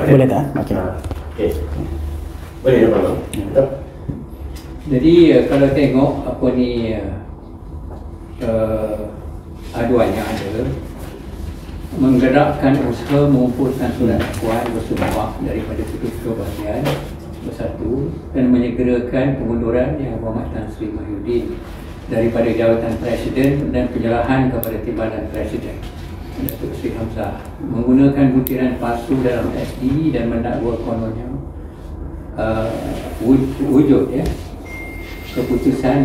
Boleh tak? Okey. Okey. Boleh dah bang. Jadi kalau tengok apa ni aduan yang ada, menggerakkan usaha mengumpulkan surat dakwaan bersumpah daripada ketua bahagian bersatu dan menyegerakan pengunduran Yang Berhormat Tan Sri Mahyudin daripada jawatan Presiden dan penyerahan kepada Timbalan Presiden Datuk Seri Hamzah menggunakan butiran palsu dalam SD dan mendakwa kononnya wujud keputusan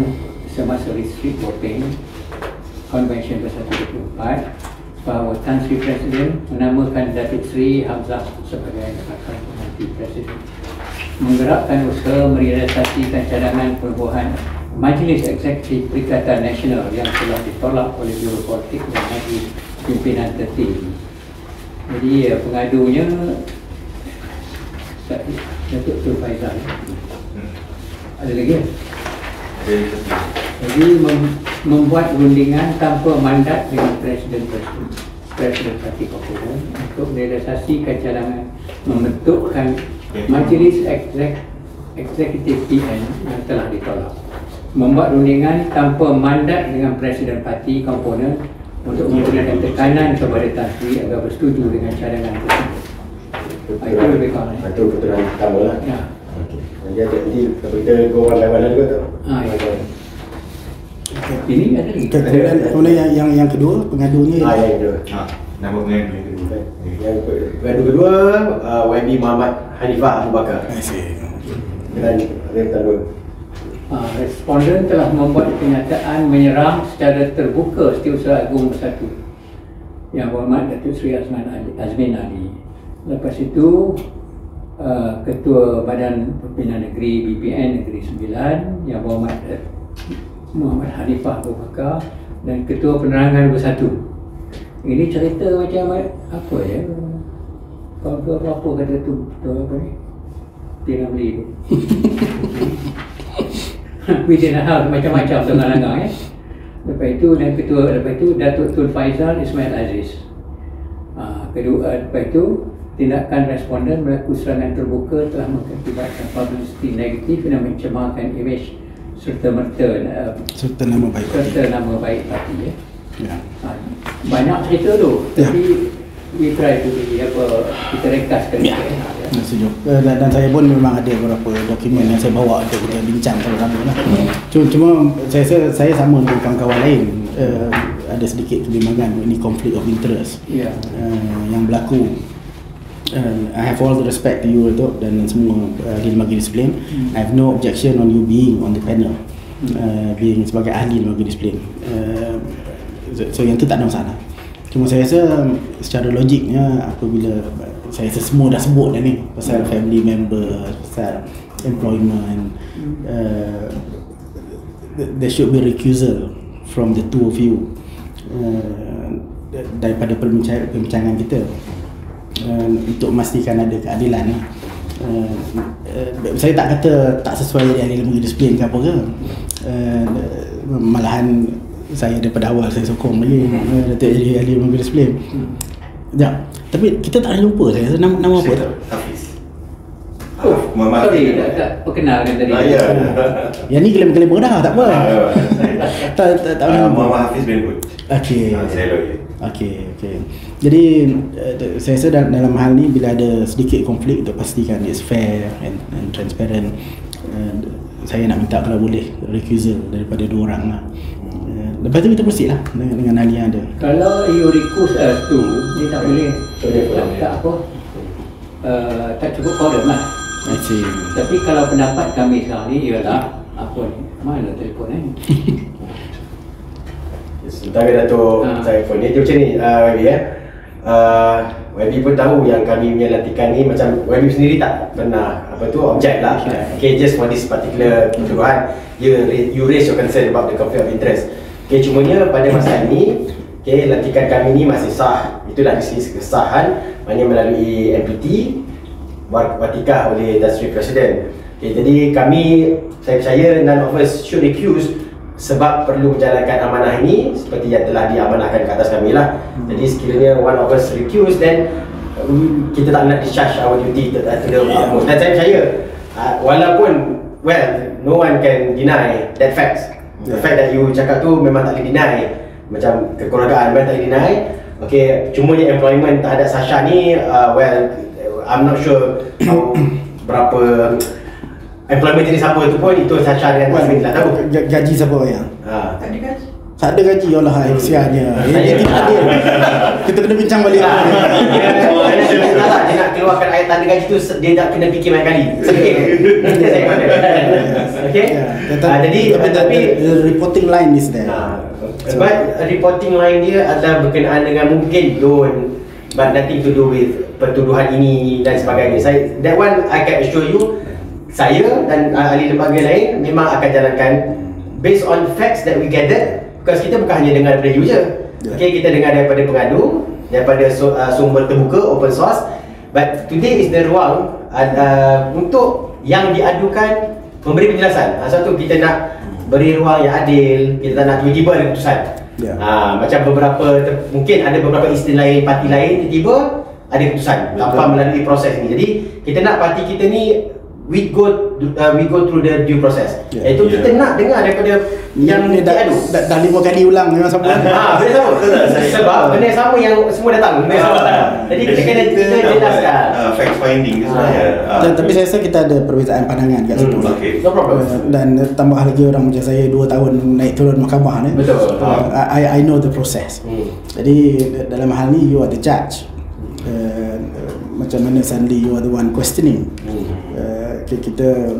semasa District Voting Convention ke-124 bahawa Tan Sri Presiden menamakan Datuk Seri Hamzah sebagai bakal pengganti Presiden, menggerakkan usaha merealisasikan cadangan perubahan Majlis Eksekutif Perikatan Nasional yang telah ditolak oleh Biro Politik dan Majlis Pimpinan Tertinggi. Jadi pengadunya Datuk Tun Faizal. Ada lagi? Jadi membuat rundingan tanpa mandat dengan Presiden Parti Popular untuk merealisasikan cadangan membentukkan Majlis Eksekutif PN yang telah ditolak. Membuat rundingan tanpa mandat dengan Presiden Parti Komponen untuk memberikan tekanan kepada Tan Sri agar bersetuju dengan cadangan tersebut. Itu lebih kurang. Itu keterangan pertama lah. Ya. Nanti kita go one-by-one juga tu. Ya. Ini ada lagi. Kemudian yang kedua, pengadunya Yang kedua. Nama pengadu yang kedua. Yang kedua, YB Muhammad Hanifah Abu Bakar. Dan Rentan dua. Responden telah membuat kenyataan menyerang secara terbuka Setiausaha Agung Bersatu Yang Berhormat Datuk Seri Azmin Ali. Lepas itu Ketua Badan Pembinaan Negeri BPN Negeri Sembilan Yang Berhormat Muhammad Hanifah Abu Bakar dan Ketua Penerangan Bersatu. Ini cerita macam apa ya? Kalau apa kata tu apa ni? Dia nak beli tu. Within a house macam-macam tengah-tengah ya. Lepas itu Datuk Tun Faizal Ismail Aziz. Lepas itu tindakan responden berlaku serangan terbuka telah mengakibatkan publicity negatif dan mencemarkan imej serta nama baik parti ya. Banyak cerita tu tapi we try to kita rekaskan dan saya pun memang ada beberapa dokumen yang saya bawa untuk kita bincang sama-sama lah. Cuma saya sama dengan kawan-kawan lain ada sedikit kebimbangan ini konflik of interest yang berlaku. I have all the respect to you Datuk dan semua ahli lembaga disiplin. I have no objection on you being on the panel, being sebagai ahli lembaga disiplin. So yang tu tak ada masalah. Cuma saya rasa secara logiknya apabila saya rasa semua dah sebut dah ni pasal family member, pasal employment, there should be recusal from the two of you daripada perbincangan kita untuk memastikan ada keadilan. Saya tak kata tak sesuai dari ahli lembaga disiplin ke apa ke, malahan saya daripada awal saya sokong lagi Datuk jadi ahli lembaga disiplin. Ya, tapi kita tak ada lupa saya nama apa tu? Hafiz. Muhammad Hafiz tak perkenalkan tadi. Yang ni klaim-klaim dah tak apa. Tak Muhammad Hafiz bin Hud. Okey. Saya lawyer. Okey. Jadi saya rasa dalam hal ni bila ada sedikit konflik untuk pastikan it's fair and transparent, saya nak minta kalau boleh recusal daripada dua orang lah. Lepas tu kita proceed lah dengan ahli yang ada. Kalau you recuse tu, dia tak boleh tak apa tak cukup quorum lah. Tapi kalau pendapat kami sekarang ni ialah apa ni? Mana telefon ni? Sebentar Datuk telefon ni macam ni YB YB pun tahu yang kami punya lantikan ni macam YB sendiri tak pernah object lah. Okay, just for this particular tuduhan you raise your concern about the conflict of interest. Okay, cumanya pada masa ini lantikan kami ni masih sah. Itulah sisi kesahan, maknanya melalui MPT watikah oleh Tan Sri Presiden. Okay, jadi saya percaya none of us should recuse sebab perlu menjalankan amanah ini seperti yang telah diamanahkan ke atas kami lah. Jadi sekiranya one of us recuse, then kita tak nak discharge our duty to the utmost. Dan saya percaya walaupun no one can deny that facts. The fact that you cakap tu memang tak boleh deny. Macam kekeluargaan memang tak boleh deny. Okay, cumanya employment terhadap Sasha ni I'm not sure berapa employment jenis apa tu pun, itu Sasha dengan Azmin tak tahu. Gaji siapa bayar? Tak ada gaji. Tak ada gaji, Allah hai, sianya. Dia tidak adil. Kita kena bincang balik. Dia nak keluarkan ayat tak ada gaji tu, dia tak kena fikir banyak kali. Okay. Jadi tapi reporting line is there. But reporting line dia adalah berkenaan dengan mungkin loan, but nothing to do with pertuduhan ini dan sebagainya. That one I can assure you, saya dan ahli lembaga lain memang akan jalankan based on facts that we gathered. Because kita bukan hanya dengar daripada you je. Okay, kita dengar daripada pengadu, daripada sumber terbuka, open source. But today is the ruang untuk yang diadukan memberi penjelasan. Satu, kita nak beri ruang yang adil. Kita tak nak tiba-tiba ada keputusan. Macam mungkin ada beberapa istilah lain, parti lain, tiba-tiba ada keputusan tanpa melalui proses ni. Jadi kita nak parti kita ni we go through the due process. Iaitu kita nak dengar daripada yang diadu. Dah 5 kali ulang memang sama. Benda sama. Sebab benda sama yang semua datang. Benda sama. Jadi kita kena jelaskan. Fact finding sebenarnya. Tapi saya rasa kita ada perbezaan pandangan kat situ. No problem. Dan tambah lagi orang macam saya 2 tahun naik turun mahkamah ni. Betul. I know the process. Jadi dalam hal ni you are the judge. Macam mana suddenly you are the one questioning. Kita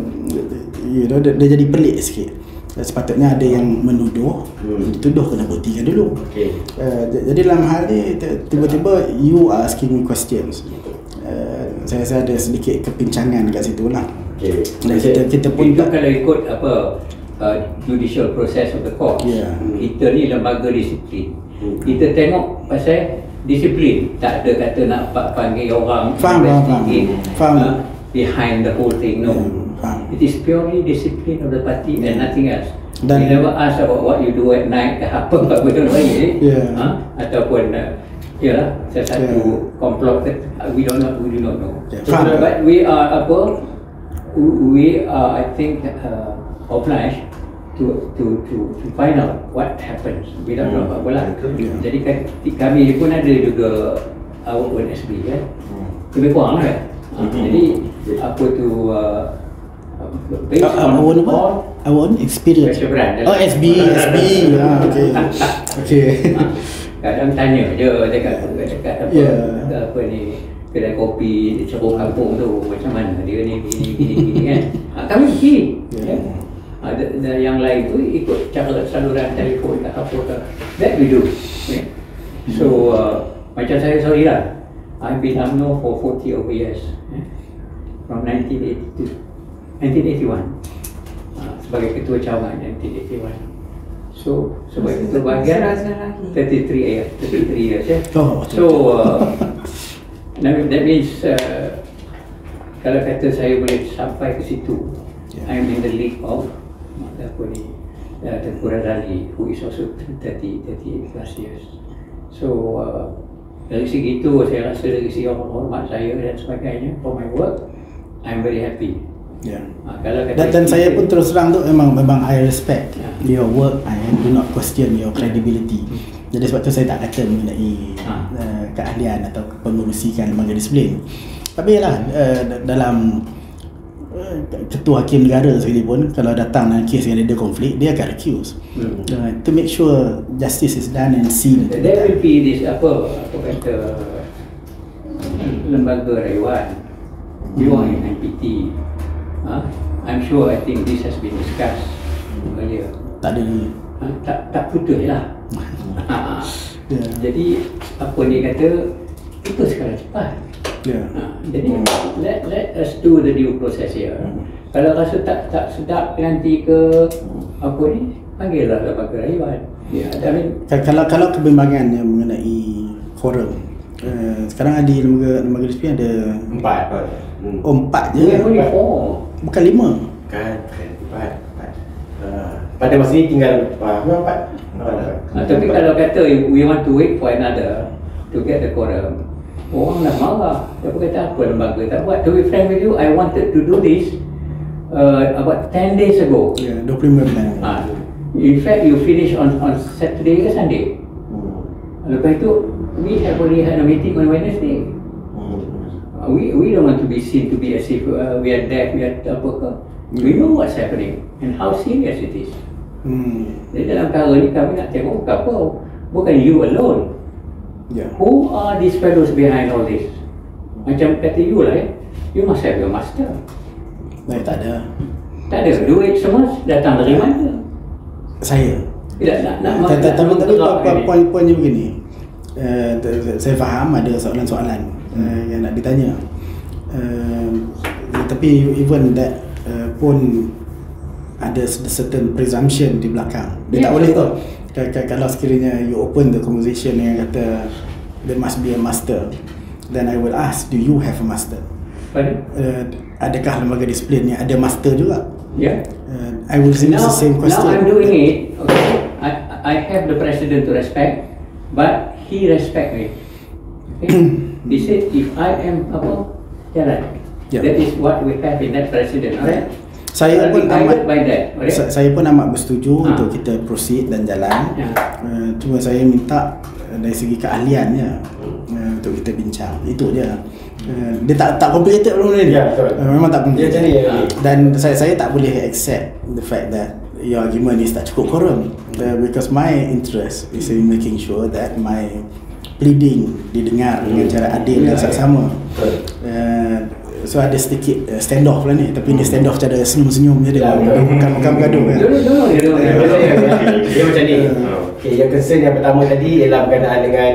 dia jadi pelik sikit. Sepatutnya ada yang menuduh, dituduh kena buktikan dulu. Jadi dalam hal ni tiba-tiba you are asking me questions. Saya rasa ada sedikit kepincangan kat situ lah. Dan kita pun itu kalau ikut judicial process of the court. Kita ni lembaga disiplin. Kita tengok pasal disiplin, tak ada kata nak panggil orang faham behind the whole thing. No, it is purely discipline of the party and nothing else. Dan you never ask about what you do at night, apa benda lain, ataupun sesuatu komplot. We do not know. But we are I think obliged to find out what happens. We don't know apa lah. Jadi kami pun ada juga our own SB kan. Lebih kurang lah kan. Jadi apa tu our own experience. SB. Okay. Kadang tanya je dekat apa ni, kedai kopi di Cerong Kampung tu macam mana dia ni gini kan. Kami pergi. Ada yang lain tu ikut cara saluran telefon tak apa ke. That we do. So macam saya sorry lah, I've been UMNO for 40 over years, from 1981 sebagai ketua cawangan 1981. So sebagai ketua bahagian 33 years So that means kalau kata saya boleh sampai ke situ, I'm in the league of Tengku Razali, who is also 38 plus years. So dari segi itu saya rasa dari segi hormat saya dan sebagainya for my work, I'm very happy. Dan saya pun terus terang tu memang I respect your work. I do not question your credibility. Jadi sebab tu saya tak kata mengenai keahlian atau pengurusikan lembaga disiplin. Tapi yalah, dalam ketua hakim negara sekalipun kalau datang dengan kes yang ada konflik, dia akan recuse to make sure justice is done and seen. There will be this apa kata lembaga rayuan, you are in NPT. I'm sure I think this has been discussed earlier. Tak ada tak putus lah. Jadi apa ni kata, itu sekarang cepat. Jadi let us do the due process here. Kalau rasa tak sedap nanti ke apa ni, panggillah lembaga rayuan. Kalau kebimbangan yang mengenai forum, sekarang ada lembaga disiplin ada 4 je. Bukan 5. Kan 4. Pada masa ni tinggal 4. Tapi kalau kata we want to wait for another to get the quorum, orang dah marah. Dia kata apa lembaga tak buat. To be frank with you, I wanted to do this about 10 days ago. Ya, 25 bulan. In fact, you finish on Saturday ke Sunday. Lepas itu, we have already had a meeting on Wednesday. We don't want to be seen to be as if we are deaf, we are apa ke. We know what's happening and how serious it is. Jadi dalam perkara ni kami nak tengok apa, bukan you alone. Who are these fellows behind all this? Macam kata you lah you must have your master. Tak ada. Tak ada, duit semua datang dari mana? Saya. Tapi poin-poinnya begini. Saya faham ada soalan-soalan yang nak ditanya. Tapi even that pun ada certain presumption di belakang. Dia tak boleh tu. Kalau sekiranya you open the conversation yang kata there must be a master, then I will ask, do you have a master? Adakah lembaga disiplin yang ada master juga? Yeah. I will use the same question. Now I'm doing it. Okay. I have the president to respect, but he respect me. Okay. He said if I am apa, jalan. That is what we have in that president. Alright. Saya pun amat bersetuju untuk kita proceed dan jalan. Cuma saya minta dari segi keahliannya untuk kita bincang. Itu dia. Dia tak complicated belum ni. Memang tak complicated. Dan saya tak boleh accept the fact that your argument is tak cukup korum, because my interest is in making sure that my pleading didengar dengan cara adil dan saksama. So ada sedikit standoff lah ni, tapi ni standoff cara senyum-senyum je dia, bukan bergaduh kan. Dia macam ni. Okay, yang concern yang pertama tadi ialah berkenaan dengan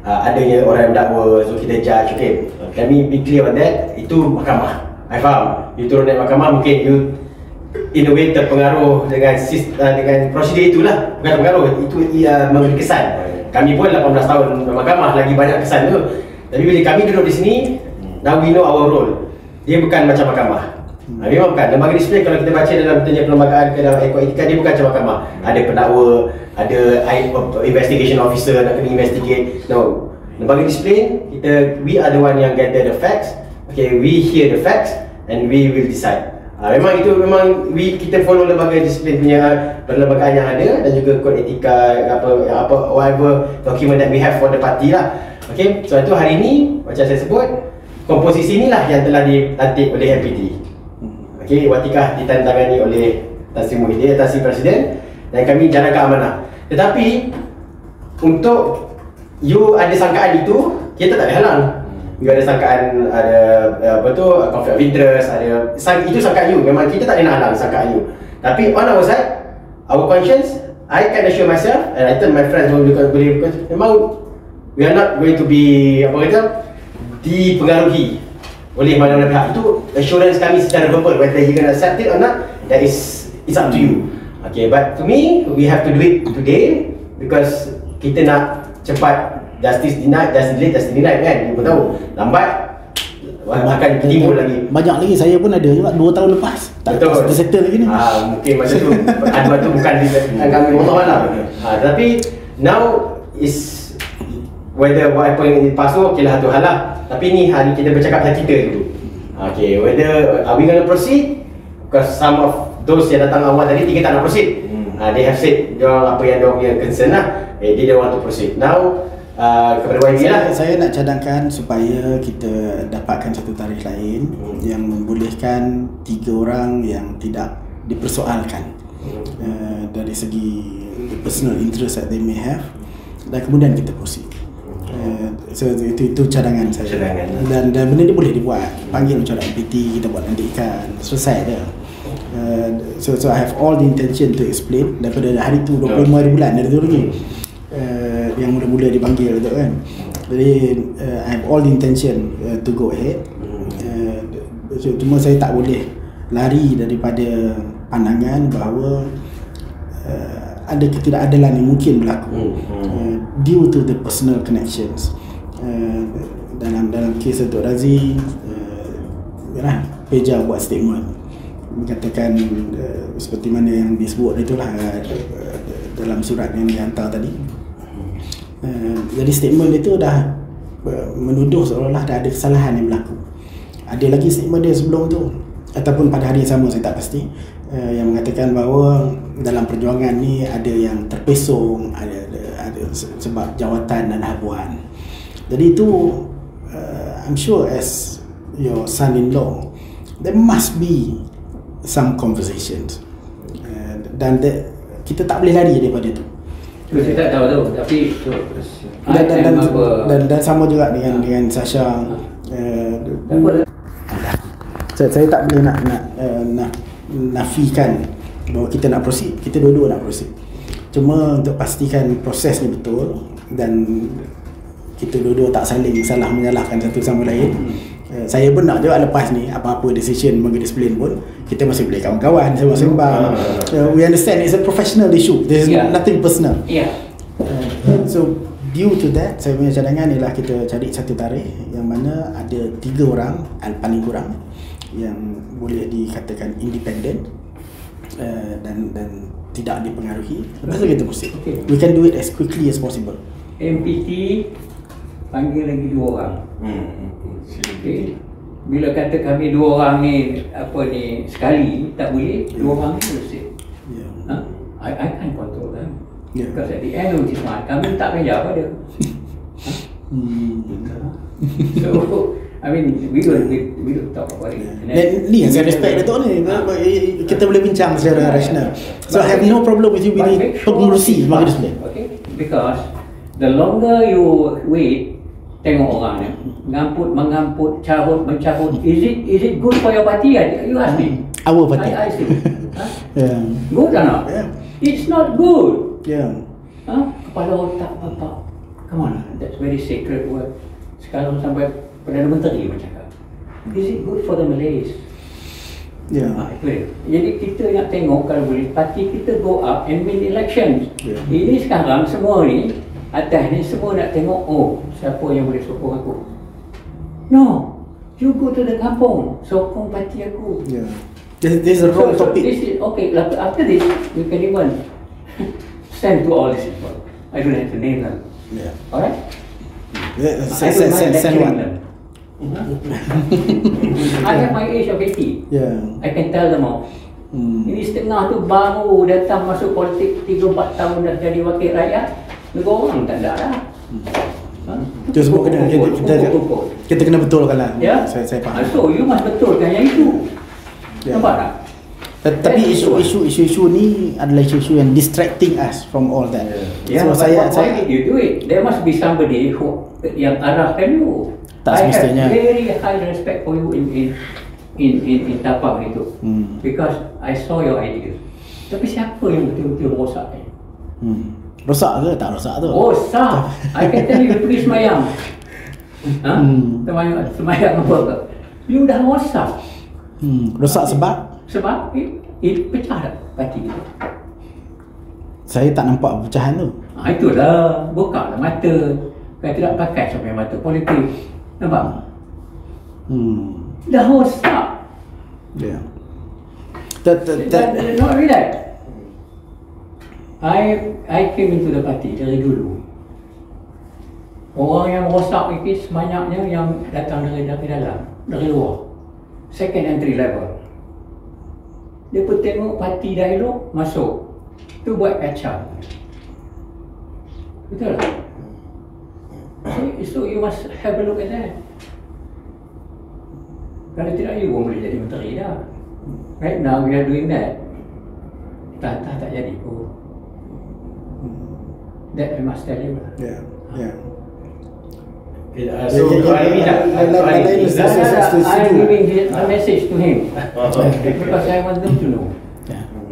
adanya orang yang mendakwa, so kita judge. Okay, kami be clear on that. Itu mahkamah, I faham. You turun naik mahkamah, mungkin you in a way terpengaruh dengan prosedur itulah. Bukan terpengaruh, itu memberi kesan. Kami pun 18 tahun mahkamah, lagi banyak kesan tu. Tapi bila kami duduk di sini, now we know our role. Dia bukan macam mahkamah. Memang bukan. Lembaga disiplin kalau kita baca dalam tanya perlembagaan ke dalam ekor etika, dia bukan macam mahkamah. Ada pendakwa, ada investigation officer nak kena investigate. No. Lembaga disiplin, we are the one yang gather the facts. Okay, we hear the facts and we will decide. Memang kita follow lembaga disiplin punya perlembagaan yang ada dan juga kod etika apa whatever document that we have for the party lah. Okay, so itu hari ini macam saya sebut, komposisi inilah yang telah dilantik oleh MPT. Okay, watikah ditandatangani oleh Tan Sri Muhyiddin, Tan Sri Presiden, dan kami jalankan amanah. Tetapi untuk you ada sangkaan itu, kita tak ada halang. You ada sangkaan, ada conflict of interest, itu sangkaan you. Memang kita tak ada nak halang sangkaan you. Tapi on our side, our conscience, I can assure myself and I tell my friends because memang we are not going to be dipengaruhi oleh mana-mana pihak. Itu assurance kami secara verbal, whether you gonna accept it or not, that is it's up to you. Okay, but to me, we have to do it today because kita nak cepat. Justice denied kan. You pun tahu lambat akan timbul lagi. Banyak lagi, saya pun ada juga 2 tahun lepas tak settle lagi ni. Mungkin masa tu aduan tu bukan di kami Allah lah. Tapi now is whether what happened in the past tu okeylah tu hal lah. Tapi ni hari kita bercakap pasal kita dulu. Okay, whether are we gonna proceed? Because some of those yang datang awal tadi tiga tak nak proceed. They have said apa yang diorang punya concern lah. They don't want to proceed. Now kepada YB lah, saya nak cadangkan supaya kita dapatkan satu tarikh lain yang membolehkan 3 orang yang tidak dipersoalkan dari segi the personal interest that they may have, dan kemudian kita proceed. So itu cadangan saya. Dan benda ni boleh dibuat, panggil macam MPT, kita buat landikan, selesai dia. So I have all the intention to explain daripada hari tu 25 hari bulan dari tu lagi. Yang mula-mula dipanggil tu kan. Jadi I have all the intention to go ahead. Cuma saya tak boleh lari daripada pandangan bahawa ada ketidakadilan yang mungkin berlaku due to the personal connections. Dalam kes Datuk Razi, Peja buat statement mengatakan seperti mana yang disebut itulah dalam surat yang dihantar tadi. Jadi statement itu dah menuduh seolah-olah ada kesalahan yang berlaku. Ada lagi statement dia sebelum tu ataupun pada hari yang sama, saya tak pasti, yang mengatakan bahawa dalam perjuangan ni ada yang terpesong, ada sebab jawatan dan habuan. Jadi itu I'm sure as your son-in-law there must be some conversations, dan kita tak boleh lari daripada tu. Saya tak tahu tu, tapi dan sama juga dengan Sasha. Saya tak boleh nak nafikan bahawa kita nak proceed, kita dua-dua nak proceed. Cuma untuk pastikan proses ni betul dan kita dua-dua tak saling salah menyalahkan satu sama lain. Saya pun nak juga lepas ni apa-apa decision mengadisiplin pun kita masih boleh kawan-kawan, sembang-sembang. We understand it's a professional issue. There's nothing personal. So due to that, saya punya cadangan ialah kita cari satu tarikh yang mana ada 3 orang paling kurang yang boleh dikatakan independent dan tidak dipengaruhi. Lepas tu kita proceed. We can do it as quickly as possible. MPT panggil lagi 2 orang. Okay. Bila kata kami 2 orang ni sekali tak boleh, 2 orang ni mesti. I can't control them. Because at the end of this month kami tak kerja apa dia. So I mean we will talk about it. Ni yang saya respect Dato' ni. Kita boleh bincang secara rasional. So I have no problem with you ini pengurusi majlis ni. Okay, because the longer you wait, tengok orang ni mengamput, mencabut. Is it good for your party? You ask me. Our party. I say. Good or not? It's not good. Kepala otak bapak. Come on, that's very sacred word. Sekarang sampai Perdana Menteri bercakap. Is it good for the Malays? Itu dia. Jadi kita nak tengok kalau boleh parti kita go up and win elections. Ini sekarang semua ni atas ni semua nak tengok siapa yang boleh sokong aku. No, you go to the kampung, sokong parti aku. This is a wrong topic. This is okay. After this, you can even send to all these people. I don't have to name them. Alright? Send one. I have my age of 80. I can tell them all. Ini setengah tu baru datang masuk politik 3-4 tahun dah jadi wakil rakyat. Negara orang tak ada lah. Itu sebab kita kena betulkan lah. Saya faham. So you must betulkan yang itu. Nampak tak? Tapi isu-isu ni adalah isu-isu yang distracting us from all that. So why did you do it? There must be somebody yang arahkan you. Tak semestinya. I have very high respect for you in Tapang itu. Because I saw your ideas. Tapi siapa yang betul-betul rosak ni? Rosak ke? Tak rosak tu. Rosak. I can tell you pergi semayang. Semayang apa ke? You dah rosak. Rosak sebab pecah tak parti kita? Saya tak nampak pecahan tu. Itulah, buka lah mata. Kalau tidak pakai sampai mata politik. Nampak? Dah rosak. Not really that. I came into the party dari dulu. Orang yang rosak itu sebanyaknya yang datang dari dalam, dari luar. Second entry level. Dia pun tengok parti dah elok, masuk. Tu buat kacau. Betul tak? So you must have a look at that. Kalau tidak, you pun boleh jadi menteri dah. Right now we are doing that. Tak jadi pun. That I must tell you. So I'm giving a message to him because I want them to know.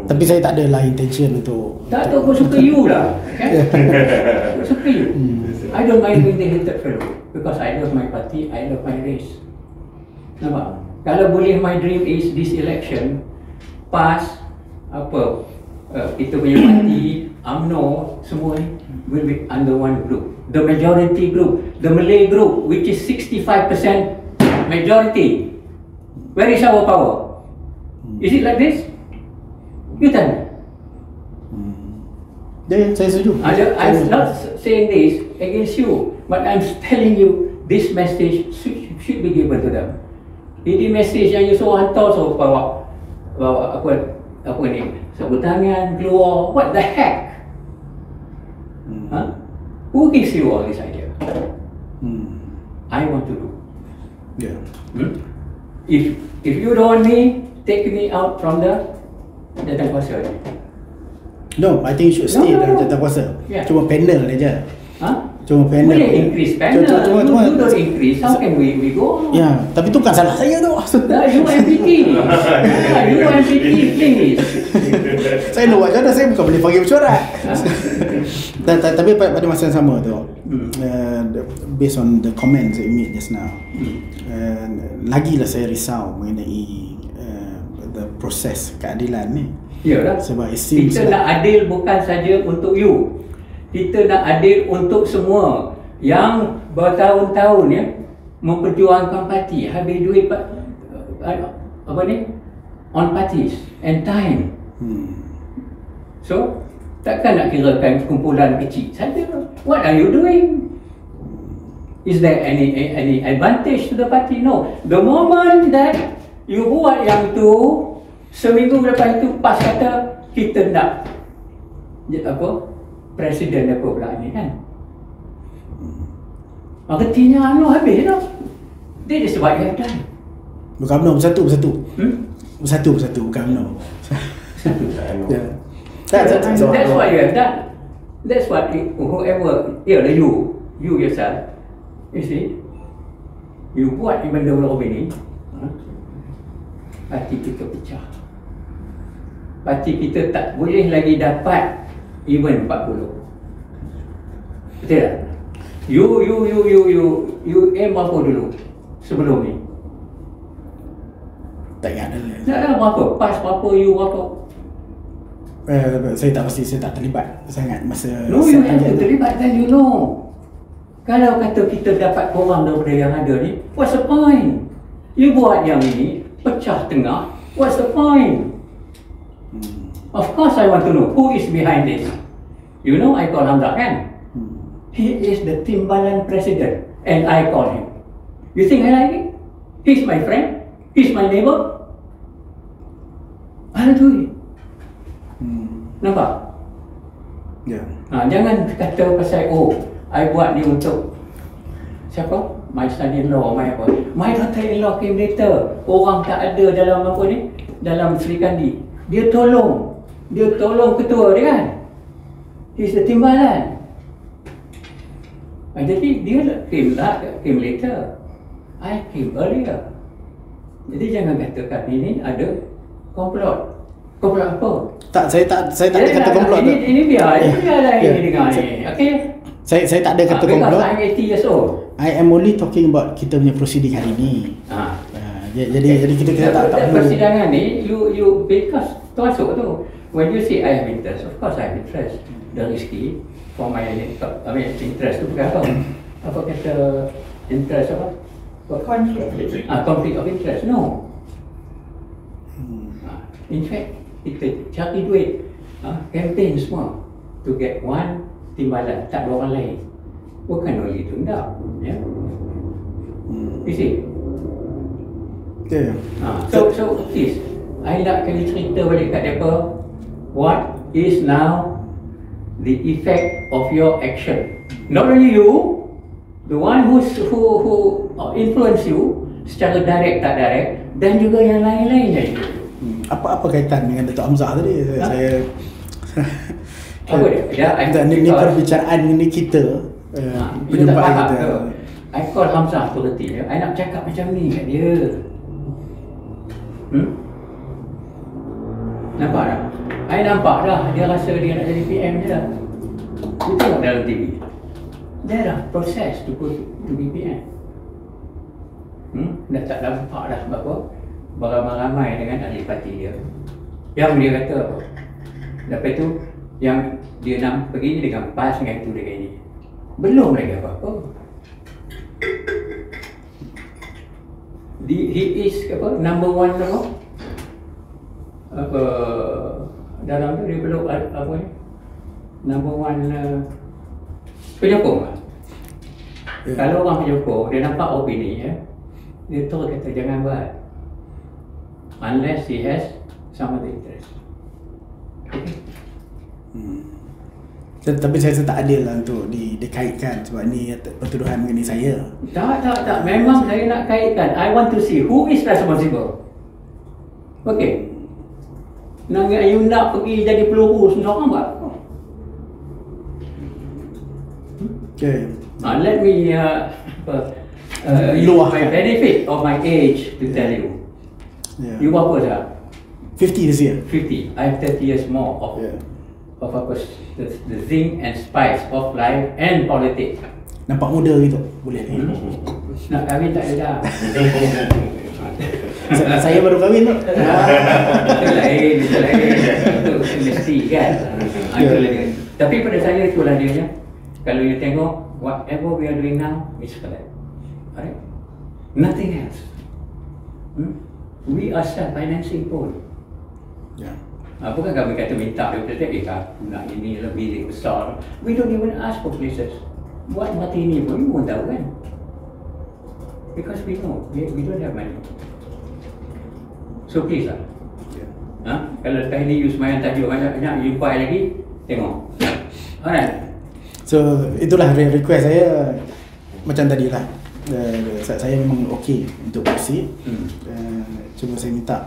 Tapi saya tak ada lah intention untuk tak tahu, aku suka you lah. Aku suka you. I don't mind being the hated fellow because I love my party, I love my race. Nampak? Kalau boleh, my dream is this election pass kita punya parti, UMNO, semua ni will be under one group. The majority group, the Malay group, which is 65% majority. Where is our power? Is it like this? You tell me. Saya setuju. I'm not saying this against you, but I'm telling you this message should be given to them. Ini message yang you suruh hantar, so bawa apa ni, sabut tangan keluar, what the heck? Who gives you all this idea? I want to do. Yeah. If you don't want me, take me out from the Jawatan Kuasa. No, I think you should stay No. dalam Jawatan Kuasa. Yeah. Cuma panel aja. Cuma panel. Boleh increase panel. Cuma You don't increase, how can we go? Ya, tapi tu kan salah saya tu. You MPT. You MPT, please. Saya nak buat macam mana, saya bukan boleh panggil mesyuarat. Tapi pada masa yang sama tu, based on the comments that you made just now, lagilah saya risau mengenai the proses keadilan ni. Yalah. Sebab it seems kita nak adil bukan saja untuk you. Kita nak adil untuk semua yang bertahun-tahun ya memperjuangkan parti, habis duit apa ni? On parties and time. So, takkan nak kirakan kumpulan kecil saja. What are you doing? Is there any advantage to the party? No. The moment that you buat yang tu, seminggu lepas itu PAS kata kita nak apa? Presiden apa pula ni kan? Artinya habis dah. That is what you have done. bukan UMNO, bersatu bersatu bukan UMNO. Yeah. That's what you have done. That's what whoever, you yourself, you see, you buat benda-benda ini, parti kita pecah. Parti kita tak boleh lagi dapat even 40. Betul tak? You aim apa dulu sebelum ni? Tak ingat dah. Tak ada berapa, PAS berapa, you berapa? Saya tak pasti, saya tak terlibat sangat masa No, you have to terlibat, then you know. Kalau kata kita dapat korang daripada yang ada ni, what's the point? You buat yang ini, pecah tengah, what's the point? Of course I want to know who is behind this. You know I call Hamzah kan? He is the Timbalan president and I call him. You think I like it? He's my friend, he's my neighbor. I'll do it. Nampak? Ya. Jangan kata pasal I buat ni untuk siapa? My son-in-law, my apa? My daughter-in-law came later. Orang tak ada dalam apa ni? Dalam Sri Kandi. Dia tolong ketua dia kan? He's the Timbalan. Jadi dia came later. I came earlier. Jadi jangan katakan ini ada komplot. Komplot apa? Tak, saya tak ada kata komplot tu. Ini biarlah ini dengar ni. Okey. Saya tak ada kata komplot. Because I'm 80 years old. I am only talking about kita punya proceeding hari ni. Jadi kita tak perlu. Persidangan ni you because termasuk tu. When you say I have interest, of course I have interest. The risky for my interest tu bukan apa? Apa kata interest apa? Conflict of interest. No. In fact, kita cari duit, campaign semua to get one Timbalan, tak ada orang lain. Bukan only itu, enggak. Ya. You see? Okay. So please, I nak kena cerita balik kat mereka what is now the effect of your action. Not only you, the one who influence you secara direct tak direct, dan juga yang lain-lainnya. Apa kaitan dengan Datuk Hamzah tadi? Saya apa dia? Ini perbicaraan ini kita perjumpaan kita. I call Hamzah authority. I nak cakap macam ni kat dia. Nampak tak? I nampak dah dia rasa dia nak jadi PM je dah. You tengok dalam TV. Dia dah proses to be PM. Dah tak nampak dah sebab apa? Beramai-ramai dengan ahli parti dia. Yang dia kata apa? Lepas tu yang dia nak pergi ni dengan PAS dengan itu dengan ini. Belum lagi apa-apa. He is apa? Number one apa dalam tu dia belum apa ni? Number one penyokong lah. Kalau orang Joko, dia nampak opini dia terus kata jangan buat. Unless he has some other interest. Okay? Tapi saya rasa tak adil lah untuk dikaitkan sebab ni pertuduhan mengenai saya. Tak. Memang saya nak kaitkan. I want to see who is responsible. Okay. You nak pergi jadi peluru semua orang buat. Okay. Let me my benefit of my age to tell you. Yeah. You berapa dah? 50 this year. 50. I have 30 years more of the zinc and spice of life and politics. Nampak muda gitu. Boleh. Nak kahwin tak ada dah. Saya baru kahwin tu. Itu lain. Itu mesti kan. Itu lain. Tapi pada saya itulah dia. Kalau you tengok whatever we are doing now is correct. Alright? Nothing else. We are self-financing pun. Yeah. Bukan kami kata minta dia kata aku nak ini lebih besar. We don't even ask for places. Buat mati ini pun you pun tahu kan. Because we know we don't have money. So please lah. Kalau tadi you semayang tajuk banyak-banyak you buy lagi, tengok. Alright. So itulah request saya macam tadi lah. Saya memang okey untuk proceed. Cuma saya minta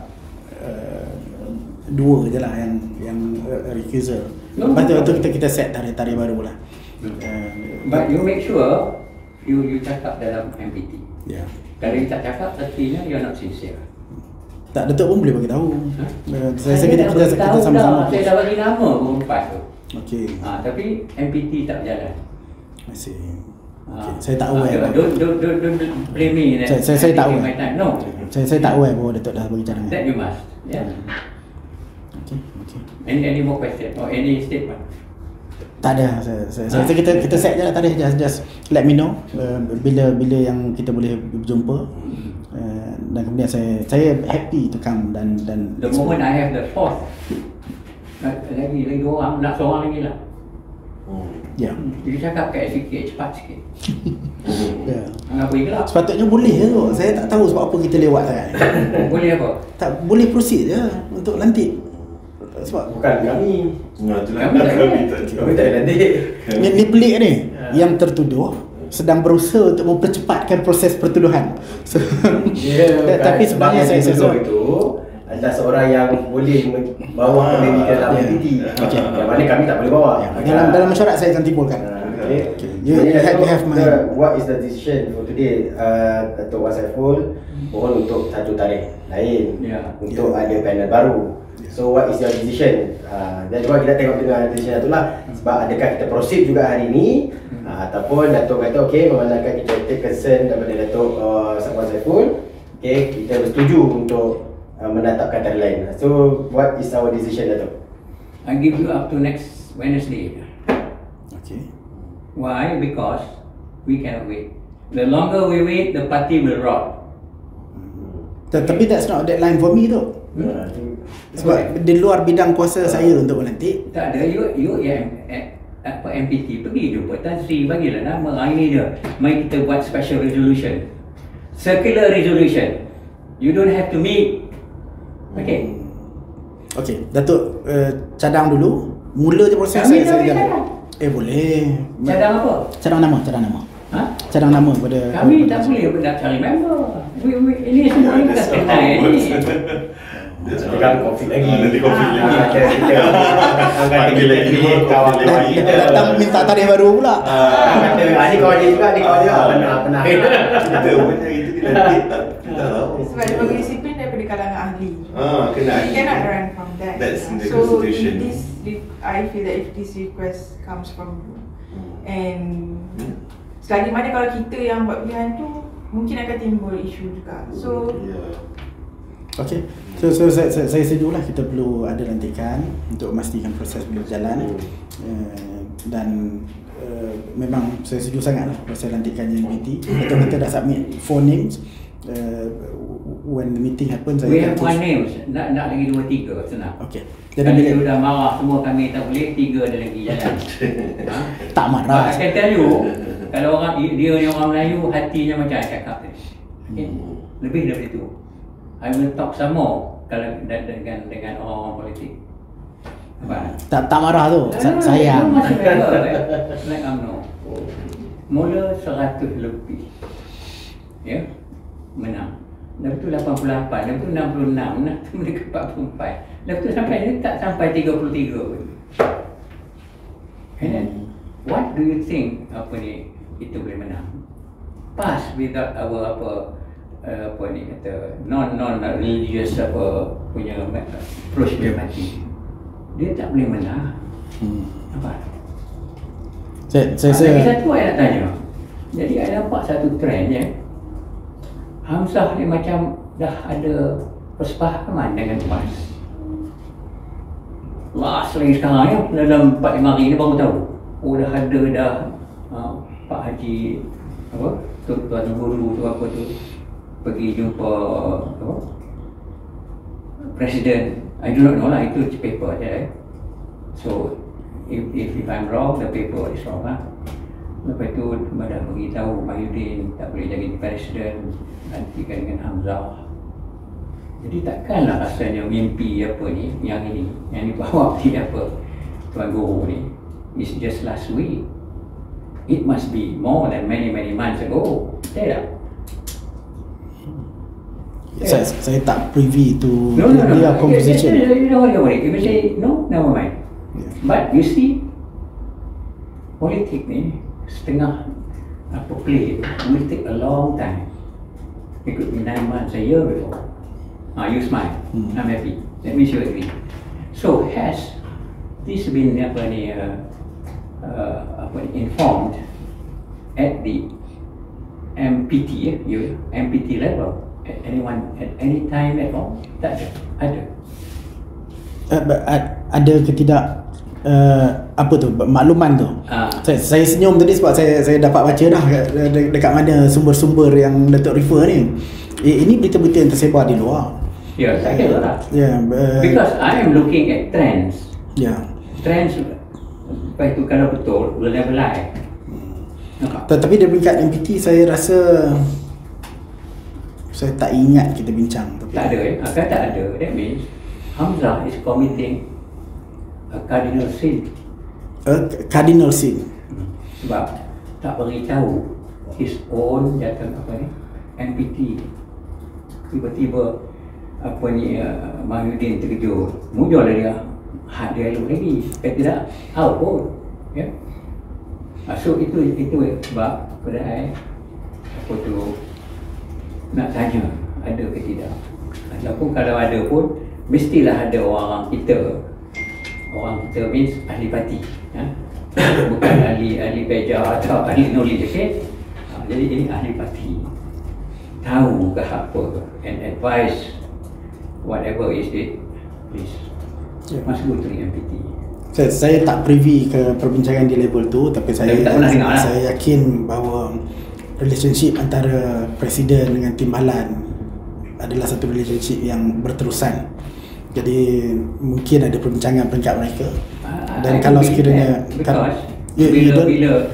dua je lah yang recusal. Lepas tu kita set tarikh baru lah. But you make sure you cakap dalam MPT. Yeah. Kalau you tak cakap, artinya you're not sincere. Tak, Datuk pun boleh bagi tahu. Saya kita sama-sama. Saya dah bagi nama berempat tu. Okey. Tapi MPT tak berjalan. Masih. Okay. Saya tak aware. Don't blame me. Saya tak aware. No. Saya tak aware bahawa Datuk dah bagi cadangan. That you must. Yeah. Okay. Any more question or any statement? Tak ada. Saya kita set je lah tadi. Just let me know bila yang kita boleh berjumpa. Dan kemudian saya happy to come dan the moment I have the fourth lagi dua orang, nak seorang lagi lah. Ya. Dia cakap kat sikit, cepat sikit. Ya. Apa gelap? Sepatutnya boleh je tu. Saya tak tahu sebab apa kita lewat sangat. Boleh apa? Tak boleh proceed je untuk lantik. Sebab Bukan kami. Kami tak ada nanti. ni pelik ni. Yang tertuduh sedang berusaha untuk mempercepatkan proses pertuduhan. So, tapi sebenarnya saya itu adalah seorang yang boleh bawa benda ni ke dalam MPT. Yang mana kami tak boleh bawa. Dalam mesyuarat saya akan timbulkan. You have my what is the decision for today? Datuk Wan Saiful mohon untuk satu tarikh lain untuk ada panel baru. So what is your decision? Dan juga kita tengok dengan decision Datuk lah. Sebab adakah kita proceed juga hari ini ataupun Datuk kata okey, memandangkan kita take concern daripada Datuk Wan Saiful, okey, kita bersetuju untuk menetapkan tarikh lain. So what is our decision, Datuk? I give you up to next Wednesday. Okay. Why? Because we cannot wait. The longer we wait, the party will rot. Tapi that's not a deadline for me tu. Sebab di luar bidang kuasa saya untuk melantik. Tak ada. You MPT pergi jumpa Tan Sri, bagilah nama. Ini dia. Mari kita buat special resolution, circular resolution. You don't have to meet. Okay. Okay, Datuk cadang dulu. Mula je proses Kami saya dah jalan. Boleh. Cadang apa? Cadang nama. Cadang nama pada kami tak boleh nak cari member. Ini semua ni bukan kenal ni. Jangan konflik lagi. Nanti konflik lagi. datang minta tarikh baru pula. Ni kawan dia juga, ni kawan dia pernah. Kita pun hari tu kita tak tahu. Sebab dia bagi disiplin daripada kalangan ahli. Kena You cannot run from that. That's in the So constitution. I feel that if this request comes from you, and selagi mana kalau kita yang buat pilihan tu, mungkin akan timbul isu juga. So Okay. So saya setuju lah, kita perlu ada lantikan untuk memastikan proses berjalan. Dan memang saya setuju sangat lah proses lantikan JNPT. Betul kita dah submit 4 names. When the meeting happen, saya We have 1 names. Nak lagi 2-3 senang. Okay. Jadi bila dah marah semua kami tak boleh, 3 ada lagi jalan. tak marah. I can tell you, Kalau orang dia ni orang Melayu, hatinya macam I cakap tadi. Okay? Lebih daripada itu. I will talk some more kalau dengan orang politik. Nampak? Tak marah tu. Sayang. Masih like UMNO. Mula 100 lebih. Ya. Menang. Lepas tu 88, lepas tu 66, lepas tu mereka 44. Lepas tu sampai ni tak sampai 33 pun. And then, what do you think itu boleh menang? Pass without our ni kata non-religious punya approach dia mati. Dia tak boleh menang. Nampak? Lagi satu saya nak tanya. Jadi saya nampak satu trend ya. Hamzah ni macam dah ada persefahaman dengan PAS. Last lagi sekarang ya, dalam 4-5 hari ni baru tahu. Oh dah ada Pak Haji Tuan Guru tu pergi jumpa Presiden. I do not know lah, itu paper je. So if I'm wrong, the paper is wrong lah. Lepas tu dah beritahu Mahyudin tak boleh jadi presiden, gantikan dengan Hamzah. Jadi takkanlah rasanya mimpi yang dibawa di Tuan Guru ni is just last week. It must be more than many months ago. Betul tak? Saya tak privy to No. their conversation. You don't worry. If you say no, never mind. But you see, politik ni setengah play will take a long time. It could be 9 months, a year before. You smile. I'm happy. That means you agree. So has this been informed at the MPT MPT level? At any time at all? Tak ada. Ada ke tidak makluman tu? Saya senyum tadi sebab saya dapat baca dah dekat mana sumber-sumber yang Datuk refer ni. Ini berita-berita yang tersebar di luar. Ya, saya kira lah. Because I am looking at trends. Trends, lepas itu kalau betul, will never lie. Tapi dari peringkat MPT saya rasa saya tak ingat kita bincang. Tak ada akan tak ada. That means Hamzah is committing a cardinal sin. Cardinal sin. Sebab tak beritahu his own MPT. Tiba-tiba Mahyudin terkejut. Muncul lah dia. Dia elok lagi. Kalau tidak, out pun. Ya. So itu sebab pada saya nak tanya ada ke tidak. Ataupun kalau ada pun mestilah ada orang kita means ahli parti, bukan ahli beja atau ahli knowledge. Jadi ini ahli parti, tahu ke apa and advise whatever is it, please must go to the MPT. Saya tak privy ke perbincangan di level tu, tapi saya yakin bahawa relationship antara Presiden dengan Timbalan adalah satu relationship yang berterusan. Jadi mungkin ada perbincangan peringkat mereka. Dan kalau sekiranya bila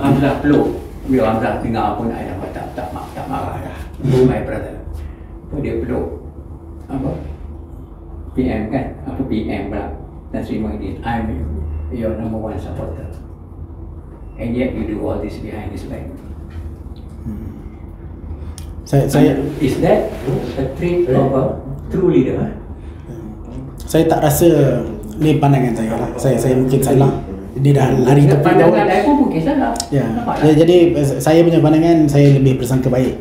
Hamzah peluk, bila Hamzah dengar pun ada tak marah dah. My brother. Dia peluk PM kan? PM pula. Dan Sri Muhyiddin, I'm your number one supporter. And yet you do all this behind his back. Is that a trait of a true leader? Saya tak rasa ni pandangan saya lah. Saya mungkin salah. Dia dah lari tepi. Pandangan saya pun mungkin salah. Jadi saya punya pandangan, saya lebih bersangka baik.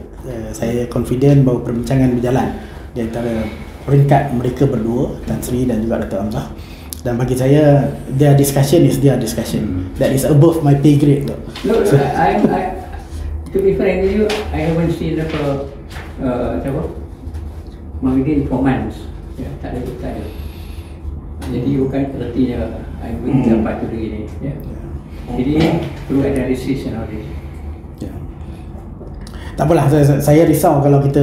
Saya confident bahawa perbincangan berjalan di antara peringkat mereka berdua, Tan Sri dan juga Dato' Hamzah. Dan bagi saya, their discussion is their discussion. That is above my pay grade. Look, to be frank with you, I haven't seen Mahyudin for months. Tak ada. Jadi bukan artinya I will dapat tu begini. Jadi perlu analisis and all this. Tak apalah, saya risau kalau kita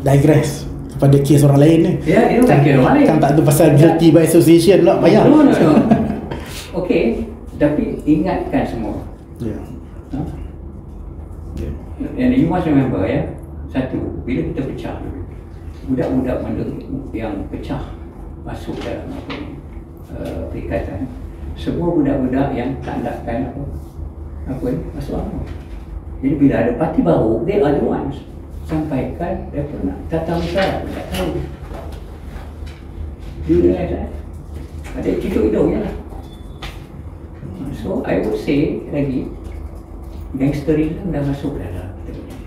digress kepada kes orang lain ni. Itu kan kes orang lain. Kan tak ada pasal guilty by association pula, payah. No. Okey, tapi ingatkan semua. And you must remember ya, satu, bila kita pecah dulu, budak-budak mana yang pecah masuk dalam apa ni, perikatan, semua budak-budak yang tak nakkan apa ni, masuk awal. Jadi bila ada parti baru, they are the ones sampaikan mereka nak tata musyawarah, tak tahu. You realize that? Ada cucuk hidung je lah. So I would say lagi, gangsterism dah masuk dalam kita punya.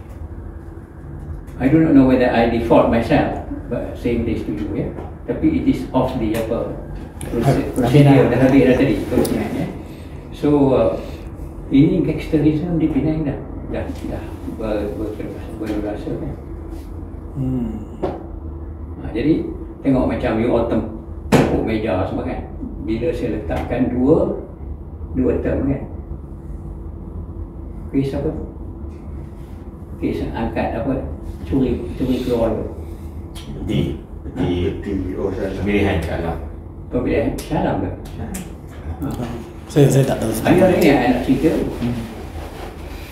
I do not know whether I default myself but saying this to you ya. Tapi it is off the apa procedure dah habis dah tadi terusnya ya. So ini gangsterism di Penang dah berrasa kan. Jadi tengok macam you all tepuk meja semua kan. Bila saya letakkan dua term kan. Kes apa tu? Kes angkat apa? Curi keluar tu. Pemilihan salam. Pemilihan salam ke? Saya tak tahu. Hari ni anak cerita.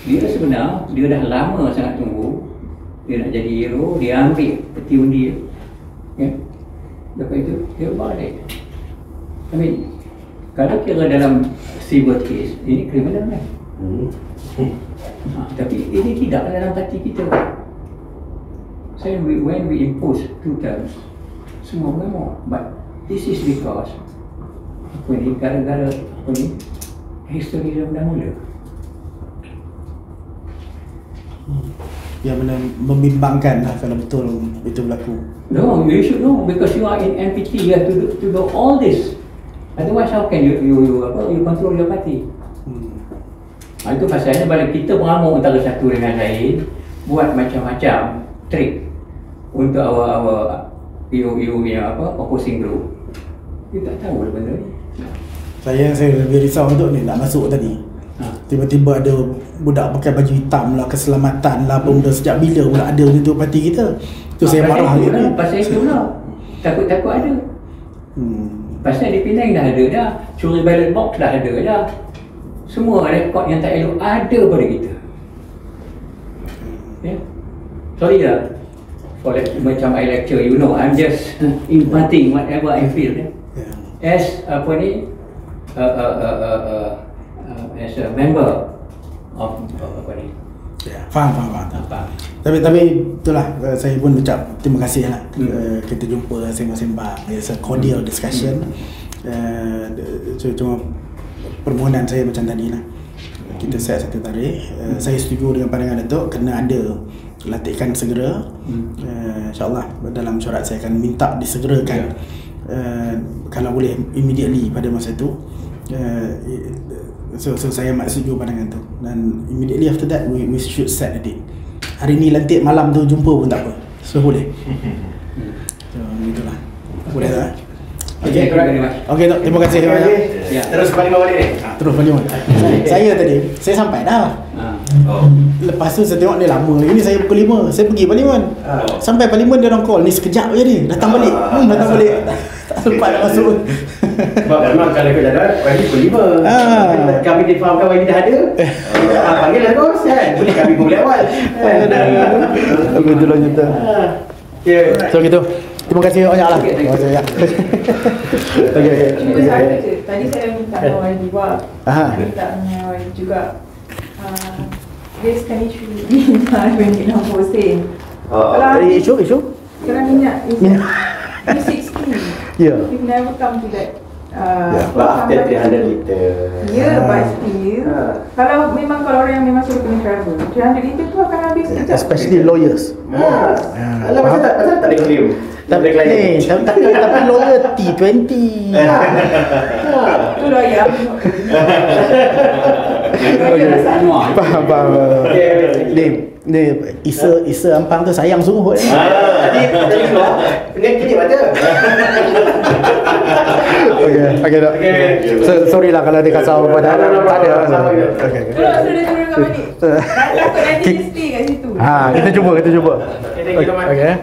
Dia sebenar, dia dah lama sangat tunggu. Dia nak jadi hero, dia ambil peti undi. Ya. Lepas itu, dia balik. I mean, kalau kira dalam civil case, ini kriminal kan? Tapi ini tidak dalam parti kita. So when we impose 2 terms, semua mengamuk. But this is because apa ni, gara-gara apa ni, historism dah mula. Yang mana membimbangkan lah kalau betul itu berlaku. No, you should know because you are in MPT. You have to do all this. Otherwise, how can you control your party? Itu pasalnya bila kita mengamuk antara satu dengan lain, buat macam-macam trik untuk our yang opposing group. You tak tahu lah benda ni. Saya lebih risau untuk ni nak masuk tadi. Tiba-tiba ada budak pakai baju hitam lah, keselamatan lah, benda sejak bila pula ada untuk parti kita. Tu saya marah hari ni. Pasal itu lah. Takut-takut ada. Pasal di Penang dah ada dah. Curi ballot box dah ada dah. Semua rekod yang tak elok ada pada kita. Yeah. Sorry lah. For macam I lecture, you know, I'm just imparting whatever I feel. As apa ni, as a member of apa ni. Faham. Tapi itulah, saya pun ucap terima kasih lah. Kita jumpa sembang-sembang. It's a cordial discussion. Cuma permohonan saya macam tadi lah, kita set satu tarikh. Saya setuju dengan pandangan Datuk, kena ada latihan segera. InsyaAllah dalam syarat saya akan minta disegerakan, kalau boleh immediately pada masa itu. So saya amat setuju pandangan tu. Dan immediately after that we should set a date. Hari ni lantik, malam tu jumpa pun tak apa. So boleh. So gitulah. Boleh tak? Okay, Tok, terima kasih banyak. Terus parlimen balik ni? Terus parlimen. Saya tadi, saya sampai dah. Lepas tu saya tengok ni lama. Ini saya pukul 5, saya pergi parlimen. Sampai parlimen dia orang call, ni sekejap je ni, datang balik. Datang balik. Tak sempat nak masuk. Sebab memang kalau ikut jadual, YB pukul 5. Kami difahamkan YB dah ada. Panggil lah terus kan. Boleh kami pun boleh awal. Itulah cerita. So gitu. Terima kasih banyak lah. Terima kasih banyak. Cuma saya je. Tadi saya minta dengan YB buat. Minta dengan YB juga. Raiskan isu minyak nombor sen. Isu? Sekarang minyak is 360. Ya. We've never come to that. But after 300 liter. Ya, but still. Kalau orang yang memang suruh kena travel, 300 liter tu akan habis sekejap. Especially lawyers. Alah, macam tak boleh claim. Tapi lawyer T20. Tu lawyer. Faham. Ni Isa Ampang tu sayang sungguh. Tadi keluar dengan kini mata. Okay, Dok. Sorry lah kalau dia kasar pada tak ada. Okay. Sudah turun kat balik. Takut nanti dia stay kat situ. Kita cuba. Okay, thank you so much. Okay.